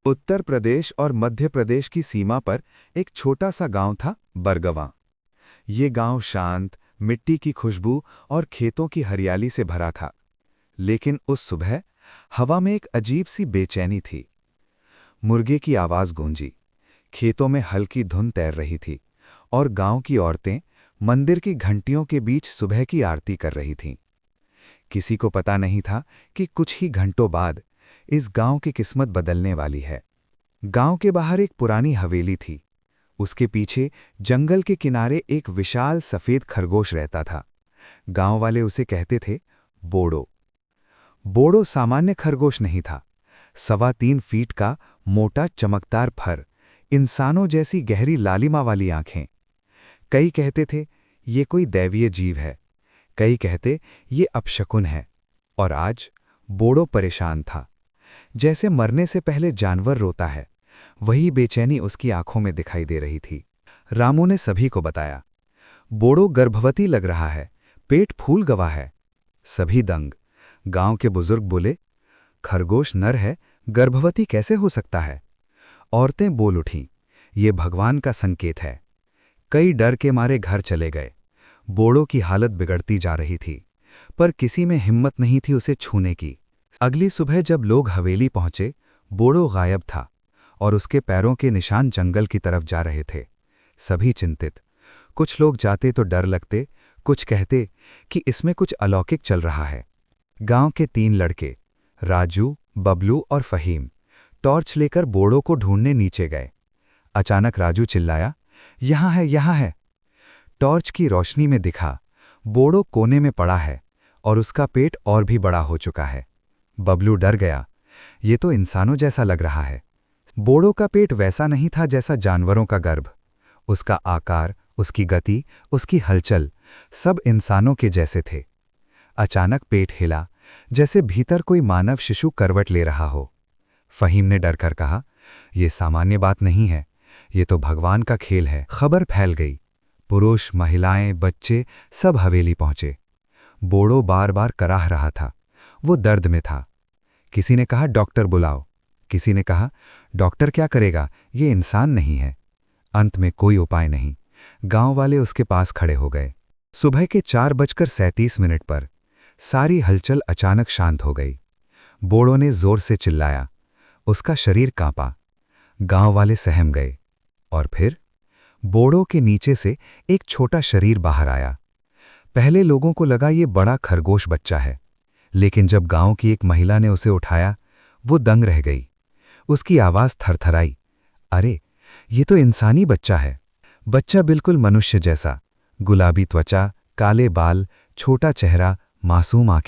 उत्तर प्रदेश और मध्य प्रदेश की सीमा पर एक छोटा सा गांव था, बरगवां। ये गांव शांत, मिट्टी की खुशबू और खेतों की हरियाली से भरा था। लेकिन उस सुबह हवा में एक अजीब सी बेचैनी थी। मुर्गे की आवाज गूंजी, खेतों में हल्की धुंध तैर रही थी और गांव की औरतें मंदिर की घंटियों के बीच सुबह की आरती कर रही थीं। किसी को पता नहीं था कि कुछ ही घंटों बाद इस गांव की किस्मत बदलने वाली है। गांव के बाहर एक पुरानी हवेली थी। उसके पीछे जंगल के किनारे एक विशाल सफेद खरगोश रहता था। गांव वाले उसे कहते थे बोड़ो। बोड़ो सामान्य खरगोश नहीं था। 3.25 फीट का मोटा चमकदार फर, इंसानों जैसी गहरी लालिमा वाली आंखें। कई कहते थे ये कोई दैवीय जीव है, कई कहते ये अपशकुन है। और आज बोड़ो परेशान था। जैसे मरने से पहले जानवर रोता है, वही बेचैनी उसकी आंखों में दिखाई दे रही थी। रामू ने सभी को बताया, बोड़ो गर्भवती लग रहा है, पेट फूल गवा है। सभी दंग। गांव के बुजुर्ग बोले, खरगोश नर है, गर्भवती कैसे हो सकता है? औरतें बोल उठीं, ये भगवान का संकेत है। कई डर के मारे घर चले गए। बोड़ो की हालत बिगड़ती जा रही थी, पर किसी में हिम्मत नहीं थी उसे छूने की। अगली सुबह जब लोग हवेली पहुंचे, बोड़ो गायब था और उसके पैरों के निशान जंगल की तरफ जा रहे थे। सभी चिंतित। कुछ लोग जाते तो डर लगते, कुछ कहते कि इसमें कुछ अलौकिक चल रहा है। गांव के 3 लड़के, राजू, बबलू और फहीम, टॉर्च लेकर बोड़ो को ढूंढने नीचे गए। अचानक राजू चिल्लाया, यहाँ है, यहाँ है। टॉर्च की रोशनी में दिखा, बोड़ो कोने में पड़ा है और उसका पेट और भी बड़ा हो चुका है। बबलू डर गया, ये तो इंसानों जैसा लग रहा है। बोड़ो का पेट वैसा नहीं था जैसा जानवरों का गर्भ। उसका आकार, उसकी गति, उसकी हलचल सब इंसानों के जैसे थे। अचानक पेट हिला, जैसे भीतर कोई मानव शिशु करवट ले रहा हो। फहीम ने डरकर कहा, यह सामान्य बात नहीं है, ये तो भगवान का खेल है। खबर फैल गई। पुरुष, महिलाएं, बच्चे सब हवेली पहुंचे। बोड़ो बार बार कराह रहा था, वो दर्द में था। किसी ने कहा डॉक्टर बुलाओ, किसी ने कहा डॉक्टर क्या करेगा, ये इंसान नहीं है। अंत में कोई उपाय नहीं। गांव वाले उसके पास खड़े हो गए। सुबह के 4:37 पर सारी हलचल अचानक शांत हो गई। बोड़ो ने जोर से चिल्लाया, उसका शरीर कांपा। गांव वाले सहम गए। और फिर बोड़ो के नीचे से एक छोटा शरीर बाहर आया। पहले लोगों को लगा ये बड़ा खरगोश बच्चा है, लेकिन जब गांव की एक महिला ने उसे उठाया, वो दंग रह गई। उसकी आवाज थरथराई, अरे ये तो इंसानी बच्चा है। बच्चा बिल्कुल मनुष्य जैसा, गुलाबी त्वचा, काले बाल, छोटा चेहरा, मासूम आंखें।